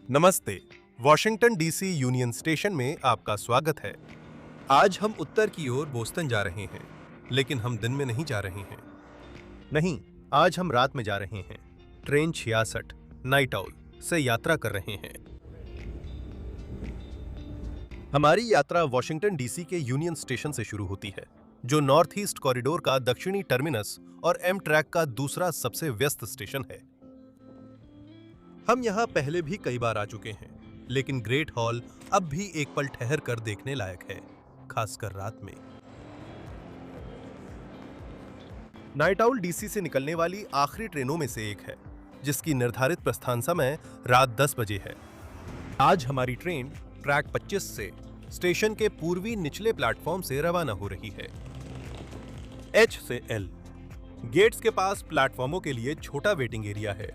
नमस्ते। Washington DC union station में आपका स्वागत है। आज हम उत्तर की ओर बोस्टन जा रहे हैं, लेकिन हम दिन में नहीं जा रहे हैं। नहीं, आज हम रात में जा रहे हैं। ट्रेन 66 नाइट आउल से यात्रा कर रहे हैं। हमारी यात्रा वॉशिंगटन डीसी के यूनियन स्टेशन से शुरू होती है, जो नॉर्थ ईस्ट कॉरिडोर का दक्षिणी टर्मिनस और एम ट्रैक का दूसरा सबसे व्यस्त स्टेशन है। हम यहाँ पहले भी कई बार आ चुके हैं, लेकिन ग्रेट हॉल अब भी एक पल ठहर कर देखने लायक है, खासकर रात में। नाइट आउल डीसी से निकलने वाली आखिरी ट्रेनों में से एक है, जिसकी निर्धारित प्रस्थान समय रात 10 बजे है। आज हमारी ट्रेन ट्रैक 25 से स्टेशन के पूर्वी निचले प्लेटफॉर्म से रवाना हो रही है। एच से एल गेट्स के पास प्लेटफॉर्मों के लिए छोटा वेटिंग एरिया है।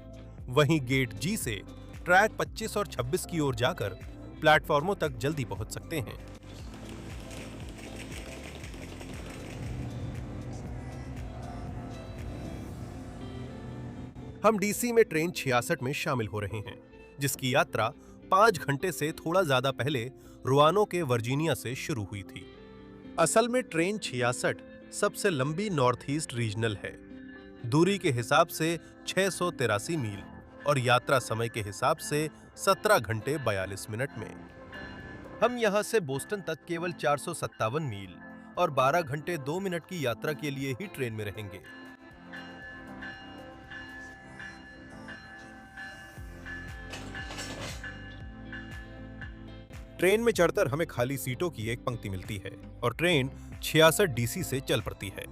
वहीं गेट जी से ट्रैक 25 और 26 की ओर जाकर प्लेटफॉर्मों तक जल्दी पहुंच सकते हैं। हम डीसी में ट्रेन 66 में शामिल हो रहे हैं, जिसकी यात्रा 5 घंटे से थोड़ा ज्यादा पहले रुआनो के वर्जीनिया से शुरू हुई थी। असल में ट्रेन 66 सबसे लंबी नॉर्थ ईस्ट रीजनल है। दूरी के हिसाब से 683 मील और यात्रा समय के हिसाब से 17 घंटे 42 मिनट में। हम यहां से बोस्टन तक केवल 457 मील और 12 घंटे 2 मिनट की यात्रा के लिए ही ट्रेन में रहेंगे। ट्रेन में चढ़कर हमें खाली सीटों की एक पंक्ति मिलती है और ट्रेन 66 डीसी से चल पड़ती है।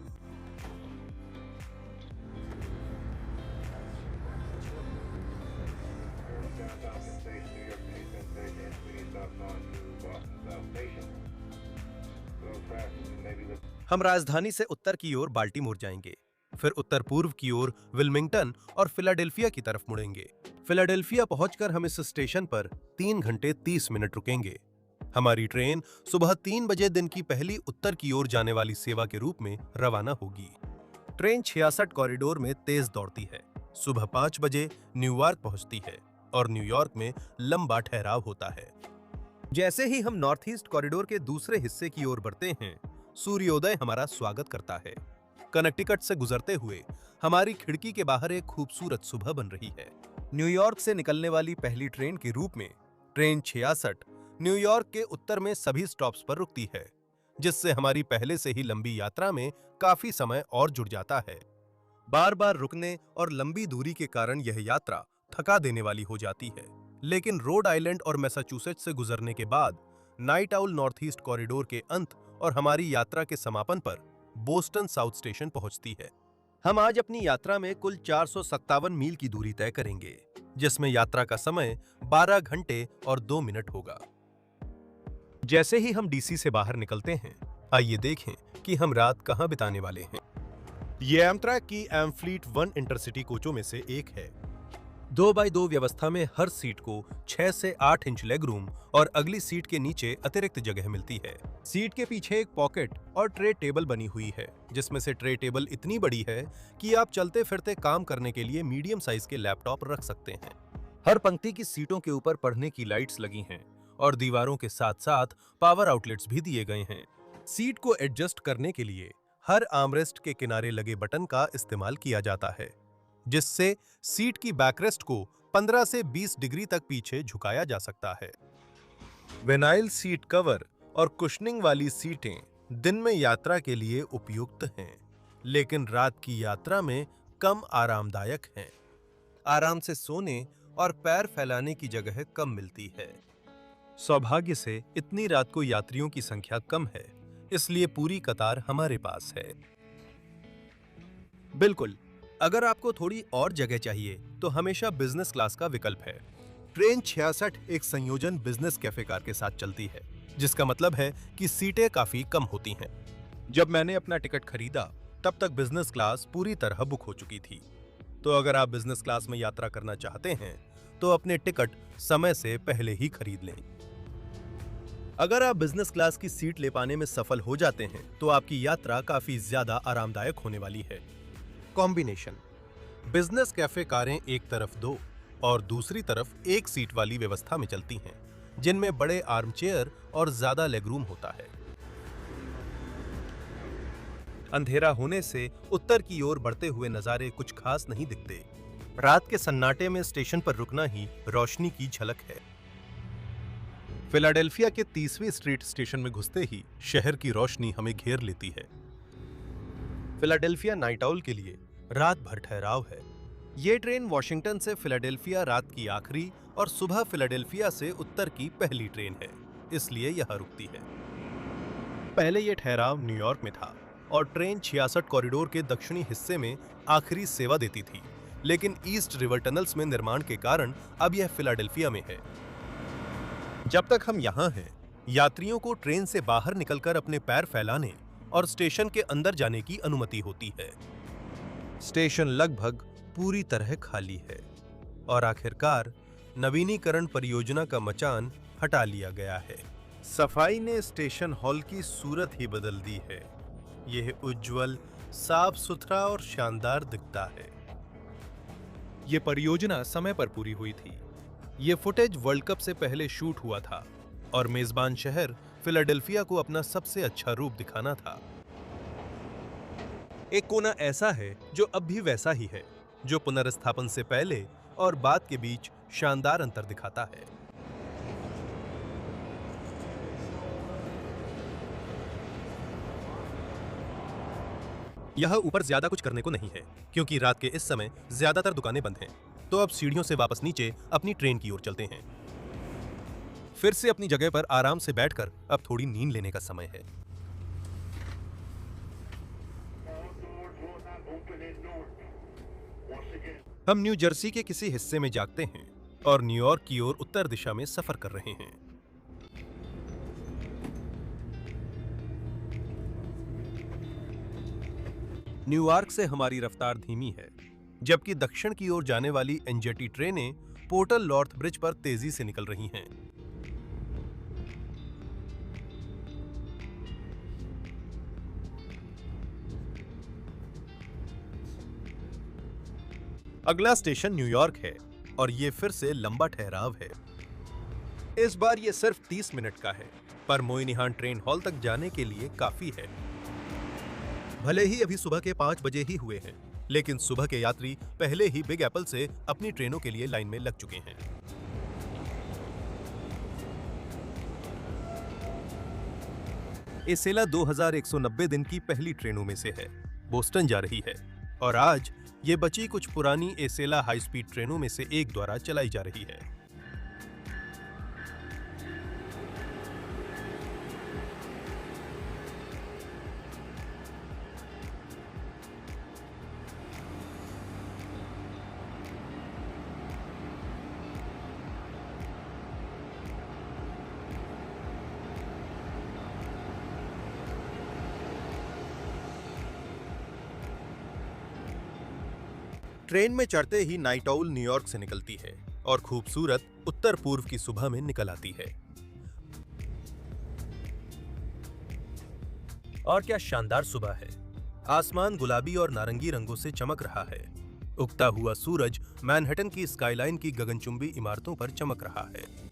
हम राजधानी से उत्तर की ओर बाल्टीमोर जाएंगे, फिर उत्तर पूर्व की ओर विल्मिंगटन और फिलाडेल्फिया की तरफ मुड़ेंगे। फिलाडेल्फिया पहुंचकर हम इस स्टेशन पर 3 घंटे 30 मिनट रुकेंगे। हमारी ट्रेन सुबह 3 बजे दिन की पहली उत्तर की ओर जाने वाली सेवा के रूप में रवाना होगी। ट्रेन 66 कॉरिडोर में तेज दौड़ती है। सुबह 5 बजे न्यूयॉर्क पहुंचती है और न्यूयॉर्क में लंबा ठहराव होता है। जैसे ही हम नॉर्थ ईस्ट कॉरिडोर के दूसरे हिस्से की ओर बढ़ते हैं, सूर्योदय हमारा स्वागत करता है। कनेक्टिकट से गुजरते हुए हमारी खिड़की के बाहर एक खूबसूरत सुबह बन रही है। न्यूयॉर्क से निकलने वाली पहली ट्रेन के रूप में ट्रेन 66 न्यूयॉर्क के उत्तर में सभी स्टॉप्स पर रुकती है, जिससे हमारी पहले से ही लंबी यात्रा में काफी समय और जुड़ जाता है। बार बार रुकने और लंबी दूरी के कारण यह यात्रा थका देने वाली हो जाती है, लेकिन रोड आइलैंड और मैसाचुसेट्स से गुजरने के बाद night owl north east corridor के अंत और हमारी यात्रा के समापन पर बोस्टन साउथ स्टेशन पहुंचती है। हम आज अपनी यात्रा में कुल 457 मील की दूरी तय करेंगे, जिसमें यात्रा का समय 12 घंटे और 2 मिनट होगा। जैसे ही हम डीसी से बाहर निकलते हैं, आइए देखें कि हम रात कहां बिताने वाले हैं। ये एमट्रैक की एमफ्लीट 1 इंटरसिटी कोचों में से एक है। 2x2 व्यवस्था में हर सीट को 6 से 8 इंच लेग रूम और अगली सीट के नीचे अतिरिक्त जगह मिलती है। सीट के पीछे एक पॉकेट और ट्रे टेबल बनी हुई है, जिसमें से ट्रे टेबल इतनी बड़ी है कि आप चलते फिरते काम करने के लिए मीडियम साइज के लैपटॉप रख सकते हैं। हर पंक्ति की सीटों के ऊपर पढ़ने की लाइट्स लगी हैं और दीवारों के साथ साथ पावर आउटलेट्स भी दिए गए हैं। सीट को एडजस्ट करने के लिए हर आर्मरेस्ट के किनारे लगे बटन का इस्तेमाल किया जाता है, जिससे सीट की बैकरेस्ट को 15 से 20 डिग्री तक पीछे झुकाया जा सकता है। विनाइल सीट कवर और कुशनिंग वाली सीटें दिन में यात्रा के लिए उपयुक्त हैं, लेकिन रात की यात्रा में कम आरामदायक हैं। आराम से सोने और पैर फैलाने की जगह कम मिलती है। सौभाग्य से इतनी रात को यात्रियों की संख्या कम है, इसलिए पूरी कतार हमारे पास है। बिल्कुल, अगर आपको थोड़ी और जगह चाहिए तो हमेशा बिजनेस क्लास का विकल्प है। ट्रेन 66 एक संयोजन बिजनेस कैफे कार के साथ चलती है, जिसका मतलब है कि सीटें काफी कम होती हैं। जब मैंने अपना टिकट खरीदा, तब तक बिजनेस क्लास पूरी तरह बुक हो चुकी थी। तो अगर आप बिजनेस क्लास में यात्रा करना चाहते हैं, तो अपने टिकट समय से पहले ही खरीद लें। अगर आप बिजनेस क्लास की सीट ले पाने में सफल हो जाते हैं, तो आपकी यात्रा काफी ज्यादा आरामदायक होने वाली है। कॉम्बिनेशन: बिजनेस कैफे कारें एक तरफ 2 और दूसरी तरफ एक सीट वाली व्यवस्था में चलती हैं, जिनमें बड़े आर्म चेयर और ज्यादा लेगरूम होता है। अंधेरा होने से उत्तर की ओर बढ़ते हुए नजारे कुछ खास नहीं दिखते। रात के सन्नाटे में स्टेशन पर रुकना ही रोशनी की झलक है। फिलाडेल्फिया के 30वीं स्ट्रीट स्टेशन में घुसते ही शहर की रोशनी हमें घेर लेती है। फिलाडेल्फिया नाइट आउल के लिए रात भर ठहराव है। ये ट्रेन वॉशिंगटन से फिलाडेल्फिया रात की आखिरी और सुबह फिलाडेल्फिया से उत्तर की पहली ट्रेन है, इसलिए यहां रुकती है। पहले ये ठहराव न्यूयॉर्क में था और ट्रेन 66 कॉरिडोर के दक्षिणी हिस्से में आखिरी सेवा देती थी, लेकिन ईस्ट रिवर टनल्स में निर्माण के कारण अब यह फिलाडेल्फिया में है। जब तक हम यहाँ हैं, यात्रियों को ट्रेन से बाहर निकलकर अपने पैर फैलाने और स्टेशन के अंदर जाने की अनुमति होती है। स्टेशन लगभग पूरी तरह खाली है और आखिरकार नवीनीकरण परियोजना का मचान हटा लिया गया है। सफाई ने स्टेशन हॉल की सूरत ही बदल दी है। यह उज्जवल, साफ सुथरा और शानदार दिखता है। यह परियोजना समय पर पूरी हुई थी। यह फुटेज वर्ल्ड कप से पहले शूट हुआ था और मेजबान शहर फिलाडेल्फिया को अपना सबसे अच्छा रूप दिखाना था। एक कोना ऐसा है जो अब भी वैसा ही है, जो पुनर्स्थापन से पहले और बाद के बीच शानदार अंतर दिखाता है। यह ऊपर ज्यादा कुछ करने को नहीं है, क्योंकि रात के इस समय ज्यादातर दुकानें बंद हैं। तो अब सीढ़ियों से वापस नीचे अपनी ट्रेन की ओर चलते हैं। फिर से अपनी जगह पर आराम से बैठकर अब थोड़ी नींद लेने का समय है। हम न्यू जर्सी के किसी हिस्से में जागते हैं और न्यूयॉर्क की ओर उत्तर दिशा में सफर कर रहे हैं। न्यूयॉर्क से हमारी रफ्तार धीमी है, जबकि दक्षिण की ओर जाने वाली एनजेटी ट्रेनें पोर्टल लॉर्थ ब्रिज पर तेजी से निकल रही हैं। अगला स्टेशन न्यूयॉर्क है और ये फिर से लंबा ठहराव है। इस बार ये सिर्फ 30 मिनट का है, पर मोयनिहान ट्रेन हॉल तक जाने के लिए काफी है। भले ही अभी सुबह के 5 बजे ही हुए हैं, लेकिन सुबह के यात्री पहले ही बिग एप्पल से अपनी ट्रेनों के लिए लाइन में लग चुके हैं। एसेला 2190 दिन की पहली ट्रेनों में से है। बोस्टन जा रही है और आज ये बची कुछ पुरानी एसेला हाई स्पीड ट्रेनों में से एक द्वारा चलाई जा रही है। ट्रेन में चढ़ते ही नाइट आउल न्यूयॉर्क से निकलती है और खूबसूरत उत्तर पूर्व की सुबह में निकल आती है। और क्या शानदार सुबह है। आसमान गुलाबी और नारंगी रंगों से चमक रहा है। उगता हुआ सूरज मैनहट्टन की स्काईलाइन की गगनचुंबी इमारतों पर चमक रहा है।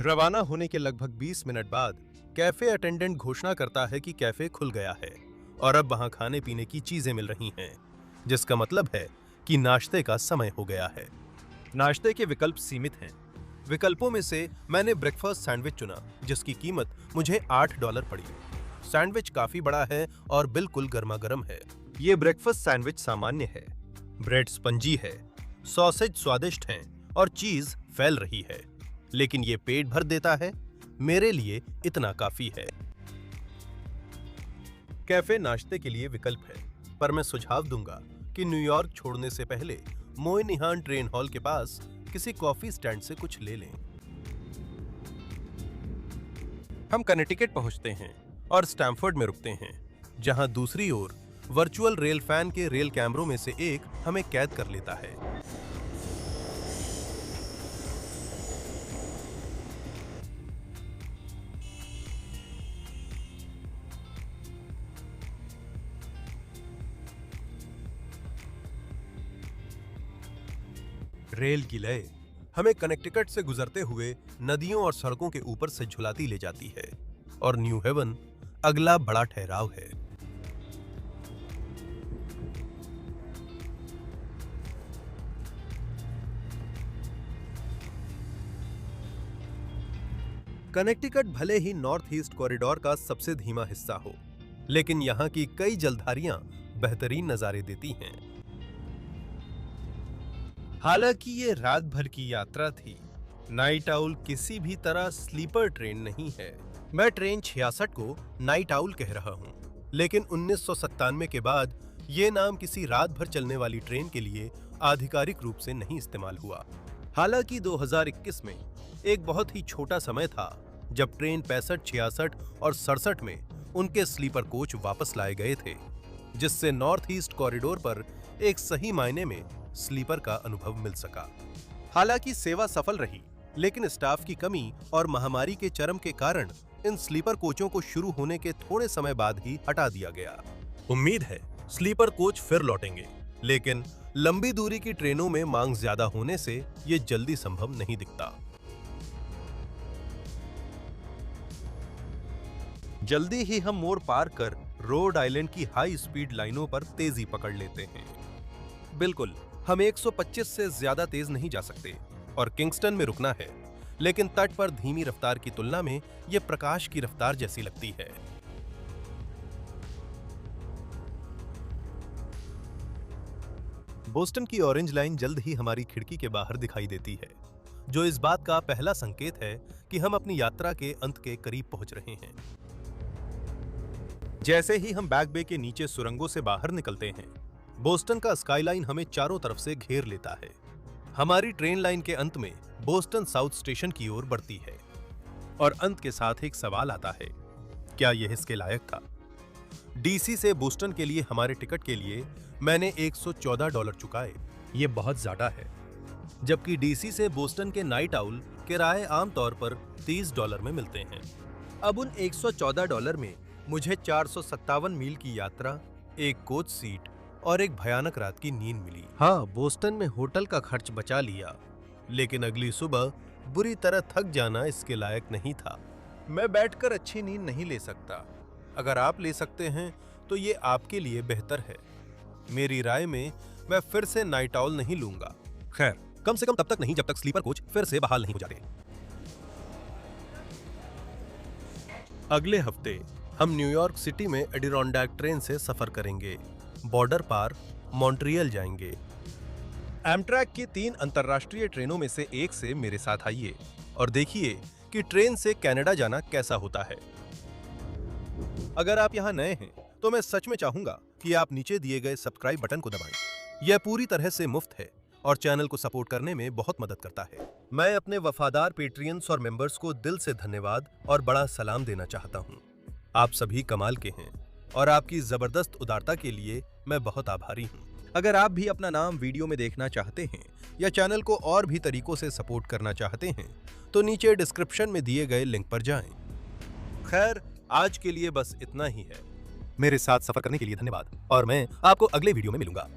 रवाना होने के लगभग 20 मिनट बाद कैफे अटेंडेंट घोषणा करता है कि कैफे खुल गया है और अब वहां खाने पीने की चीजें मिल रही हैं, जिसका मतलब है कि नाश्ते का समय हो गया है। नाश्ते के विकल्प सीमित हैं। विकल्पों में से मैंने ब्रेकफास्ट सैंडविच चुना, जिसकी कीमत मुझे $8 पड़ी। सैंडविच काफी बड़ा है और बिल्कुल गर्मा गर्म है। ये ब्रेकफास्ट सैंडविच सामान्य है। ब्रेड स्पंजी है, सॉसेज स्वादिष्ट हैं और चीज फैल रही है, लेकिन ये पेट भर देता है। मेरे लिए इतना काफी है। कैफे नाश्ते के लिए विकल्प है, पर मैं सुझाव दूंगा कि न्यूयॉर्क छोड़ने से पहले मोयनिहान ट्रेन हॉल के पास किसी कॉफी स्टैंड से कुछ ले लें। हम कनेटिकट पहुंचते हैं और स्टैमफोर्ड में रुकते हैं, जहां दूसरी ओर वर्चुअल रेल फैन के रेल कैमरों में से एक हमें कैद कर लेता है। रेल की लय हमें कनेक्टिकट से गुजरते हुए नदियों और सड़कों के ऊपर से झुलाती ले जाती है और न्यू हेवन अगला बड़ा ठहराव है। कनेक्टिकट भले ही नॉर्थ ईस्ट कॉरिडोर का सबसे धीमा हिस्सा हो, लेकिन यहाँ की कई जलधारियां बेहतरीन नजारे देती हैं। हालांकि ये रात भर की यात्रा थी, नाइट आउल किसी भी तरह स्लीपर ट्रेन नहीं है। मैं ट्रेन 66 को नाइट आउल कह रहा हूँ, लेकिन 1997 के बाद ये नाम किसी रात भर चलने वाली ट्रेन के लिए आधिकारिक रूप से नहीं इस्तेमाल हुआ। हालांकि 2021 में एक बहुत ही छोटा समय था जब ट्रेन 65, 66 और 67 में उनके स्लीपर कोच वापस लाए गए थे, जिससे नॉर्थ ईस्ट कॉरिडोर पर एक सही मायने में स्लीपर का अनुभव मिल सका। हालांकि सेवा सफल रही, लेकिन स्टाफ की कमी और महामारी के चरम के कारण इन स्लीपर कोचों को शुरू होने के थोड़े समय बाद ही हटा दिया गया। उम्मीद है स्लीपर कोच फिर लौटेंगे, लेकिन लंबी दूरी की ट्रेनों में मांग ज्यादा होने से ये जल्दी संभव नहीं दिखता। जल्दी ही हम मोड़ पार कर रोड आइलैंड की हाई स्पीड लाइनों पर तेजी पकड़ लेते हैं। बिल्कुल, हम 125 से ज्यादा तेज नहीं जा सकते और किंगस्टन में रुकना है, लेकिन तट पर धीमी रफ्तार की तुलना में यह प्रकाश की रफ्तार जैसी लगती है। बोस्टन की ऑरेंज लाइन जल्द ही हमारी खिड़की के बाहर दिखाई देती है, जो इस बात का पहला संकेत है कि हम अपनी यात्रा के अंत के करीब पहुंच रहे हैं। जैसे ही हम बैक बे के नीचे सुरंगों से बाहर निकलते हैं, बोस्टन का स्काईलाइन हमें चारों तरफ से घेर लेता है। हमारी ट्रेन लाइन के अंत में बोस्टन साउथ स्टेशन की ओर बढ़ती है और अंत के साथ एक सवाल आता है, क्या यह इसके लायक था? डीसी से बोस्टन के लिए हमारे टिकट के लिए मैंने $114 चुकाए। ये बहुत ज्यादा है, जबकि डीसी से बोस्टन के नाइट आउल किराए आमतौर पर $30 में मिलते हैं। अब उन $114 में मुझे 457 मील की यात्रा, एक कोच सीट और एक भयानक रात की नींद मिली। हाँ, बोस्टन में होटल का खर्च बचा लिया, लेकिन अगली सुबह बुरी तरह थक जाना इसके लायक नहीं था। मैं बैठकर अच्छी नींद नहीं ले सकता। अगर आप ले सकते हैं तो ये आपके लिए बेहतर है। मेरी राय में मैं फिर से नाइट आउल नहीं लूंगा। खैर, कम से कम तब तक नहीं जब तक स्लीपर कोच फिर से बहाल नहीं हो जाते। अगले हफ्ते हम न्यूयॉर्क सिटी में एडिरोंडैक ट्रेन से सफर करेंगे, बॉर्डर पार मॉन्ट्रियल जाएंगे। एमट्रैक की 3 अंतरराष्ट्रीय ट्रेनों में से एक से मेरे साथ आइए और देखिए कि ट्रेन से कनाडा जाना कैसा होता है। अगर आप यहाँ नए हैं तो मैं सच में चाहूंगा कि आप नीचे दिए गए सब्सक्राइब बटन को दबाएं। यह पूरी तरह से मुफ्त है और चैनल को सपोर्ट करने में बहुत मदद करता है। मैं अपने वफादार पेट्रियंस और मेंबर्स को दिल से धन्यवाद और बड़ा सलाम देना चाहता हूँ। आप सभी कमाल के हैं और आपकी जबरदस्त उदारता के लिए मैं बहुत आभारी हूँ। अगर आप भी अपना नाम वीडियो में देखना चाहते हैं या चैनल को और भी तरीकों से सपोर्ट करना चाहते हैं तो नीचे डिस्क्रिप्शन में दिए गए लिंक पर जाएं। खैर, आज के लिए बस इतना ही है। मेरे साथ सफर करने के लिए धन्यवाद और मैं आपको अगले वीडियो में मिलूंगा।